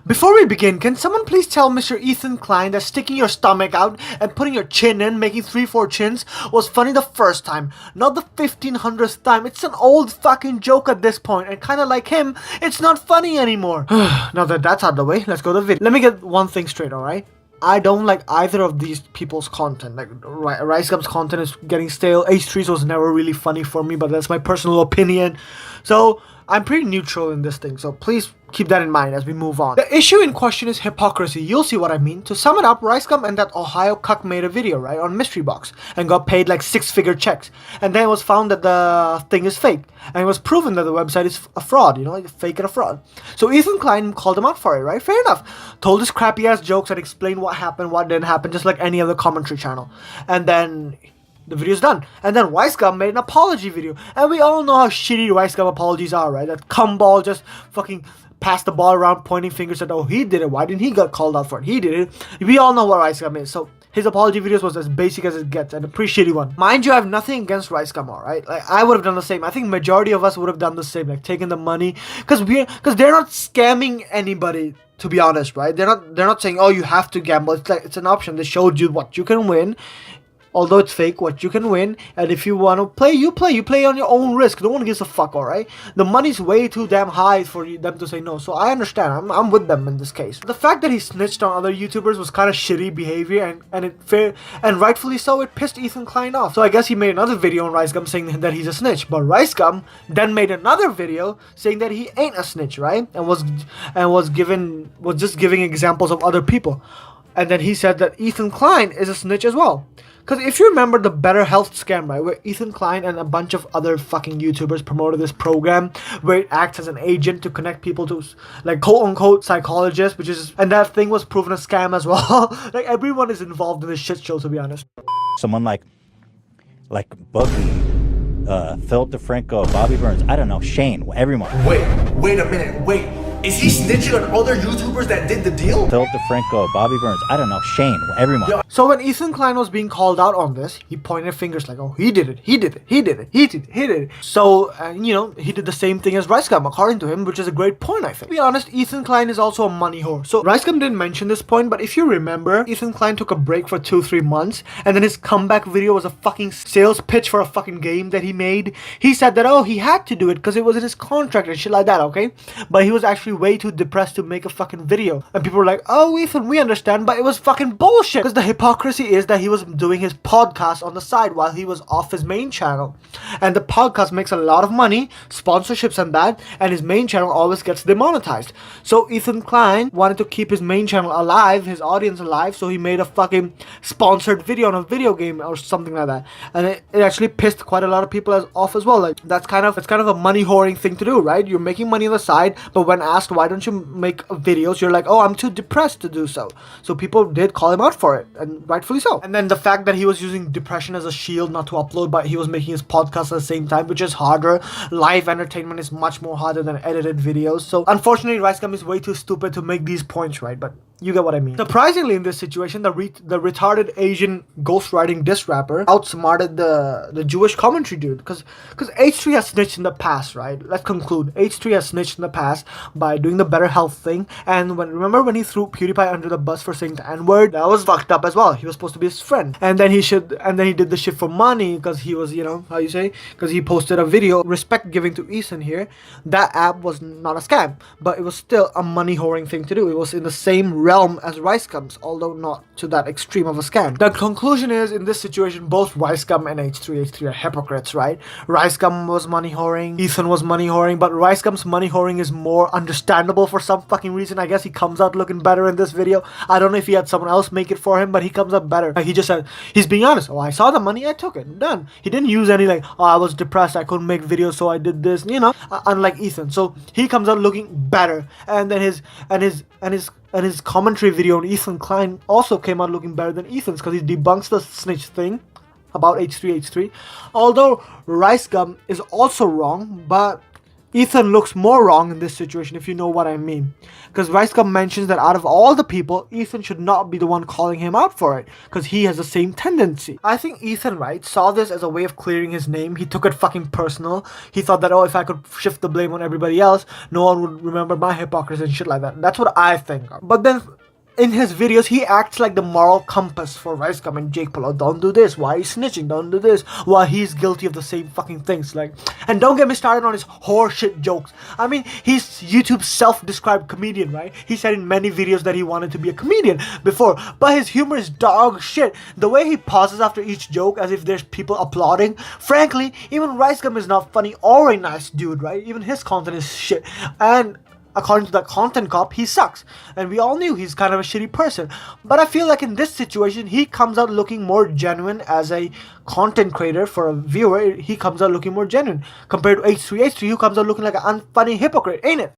Before we begin, can someone please tell Mr. Ethan Klein that sticking your stomach out and putting your chin in, making 3-4 chins, was funny the first time, not the 1500th time. It's an old fucking joke at this point, and kinda like him, it's not funny anymore. Now that that's out of the way, let's go to the video. Let me get one thing straight, alright? I don't like either of these people's content. Like, Ricegum's content is getting stale. H3's was never really funny for me, but that's my personal opinion. So, I'm pretty neutral in this thing, so please keep that in mind as we move on. The issue in question is hypocrisy. You'll see what I mean. To sum it up, Ricegum and that Ohio cuck made a video, right, on Mystery Box and got paid like 6-figure checks. And then it was found that the thing is fake. And it was proven that the website is a fraud, you know, like fake and a fraud. So Ethan Klein called him out for it, right? Fair enough. Told his crappy ass jokes and explained what happened, what didn't happen, just like any other commentary channel. And then the video's done. And then Ricegum made an apology video. And we all know how shitty Ricegum apologies are, right? That cumball just fucking passed the ball around pointing fingers at, oh, he did it. Why didn't he get called out for it? He did it. We all know what Ricegum is. So his apology videos was as basic as it gets and a pretty shitty one. Mind you, I have nothing against Ricegum, alright? Like, I would have done the same. I think majority of us would have done the same, like taking the money. Because they're not scamming anybody, to be honest, right? They're not saying, oh, you have to gamble. It's like, it's an option. They showed you what you can win. Although it's fake, what you can win, and if you want to play, you play on your own risk. No one gives a fuck, alright? The money's way too damn high for them to say no, so I understand. I'm with them in this case. The fact that he snitched on other YouTubers was kind of shitty behavior, and rightfully so, it pissed Ethan Klein off. So I guess he made another video on Ricegum saying that he's a snitch, but Ricegum then made another video saying that he ain't a snitch, right? And was just giving examples of other people. And then he said that Ethan Klein is a snitch as well. Because if you remember the Better Health scam, right, where Ethan Klein and a bunch of other fucking YouTubers promoted this program where it acts as an agent to connect people to, like, quote-unquote psychologists, and that thing was proven a scam as well. Like, everyone is involved in this shit show, to be honest. Someone like Boogie, Philip DeFranco, Bobby Burns, I don't know, Shane, everyone. Wait a minute, wait. Is he snitching on other YouTubers that did the deal? Philip DeFranco, Bobby Burns, I don't know, Shane, everyone. So when Ethan Klein was being called out on this, he pointed fingers like, oh, he did it. So, you know, he did the same thing as Ricegum, according to him, which is a great point, I think. To be honest, Ethan Klein is also a money whore. So Ricegum didn't mention this point, but if you remember, Ethan Klein took a break for 2-3 months, and then his comeback video was a fucking sales pitch for a fucking game that he made. He said that, oh, he had to do it because it was in his contract and shit like that, okay? But he was actually way too depressed to make a fucking video. And people were like, oh, Ethan, we understand, but it was fucking bullshit. Because the hypocrisy is that he was doing his podcast on the side while he was off his main channel. And the podcast makes a lot of money, sponsorships and that, and his main channel always gets demonetized. So Ethan Klein wanted to keep his main channel alive, his audience alive, so he made a fucking sponsored video on a video game or something like that. And it actually pissed quite a lot of people off as well. Like, that's kind of a money whoring thing to do, right? You're making money on the side, but when asked why don't you make videos, you're like, oh, I'm too depressed to do so. So people did call him out for it, and rightfully so. And then the fact that he was using depression as a shield not to upload, but he was making his podcast at the same time, which is harder. Live entertainment is much more harder than edited videos. So unfortunately, Ricegum is way too stupid to make these points, right? But you get what I mean. Surprisingly, in this situation, the retarded Asian ghostwriting diss rapper outsmarted the Jewish commentary dude. Because H3 has snitched in the past, right? Let's conclude. H3 has snitched in the past by doing the Better Health thing. And remember when he threw PewDiePie under the bus for saying the N-word? That was fucked up as well. He was supposed to be his friend. And then he did the shit for money because he was, you know, how you say? Because he posted a video, respect giving to Ethan here. That app was not a scam, but it was still a money whoring thing to do. It was in the same realm as Ricegum's, although not to that extreme of a scam. The conclusion is, in this situation, both Ricegum and H3H3 are hypocrites, right? Ricegum was money whoring, Ethan was money whoring, but Ricegum's money whoring is more understandable for some fucking reason. I guess he comes out looking better in this video. I don't know if he had someone else make it for him, but he comes out better. Like, he just said, he's being honest. Oh, I saw the money, I took it, done. He didn't use any like, oh, I was depressed, I couldn't make videos, so I did this, you know, unlike Ethan. So he comes out looking better, and then his commentary video on Ethan Klein also came out looking better than Ethan's because he debunks the snitch thing about H3H3. Although Ricegum is also wrong, but Ethan looks more wrong in this situation, if you know what I mean. Because Ricegum mentions that out of all the people, Ethan should not be the one calling him out for it, because he has the same tendency. I think Ethan, right, saw this as a way of clearing his name. He took it fucking personal. He thought that, oh, if I could shift the blame on everybody else, no one would remember my hypocrisy and shit like that. That's what I think. But then in his videos, he acts like the moral compass for Ricegum and Jake Paul. Oh, don't do this. Why are you snitching? Don't do this. While he's guilty of the same fucking things. Like, and don't get me started on his horseshit jokes. I mean, he's YouTube's self-described comedian, right? He said in many videos that he wanted to be a comedian before, but his humor is dog shit. The way he pauses after each joke as if there's people applauding. Frankly, even Ricegum is not funny or a nice dude, right? Even his content is shit. And according to that content cop, he sucks. And we all knew he's kind of a shitty person. But I feel like in this situation, he comes out looking more genuine as a content creator for a viewer. He comes out looking more genuine compared to H3H3, who comes out looking like an unfunny hypocrite, ain't it?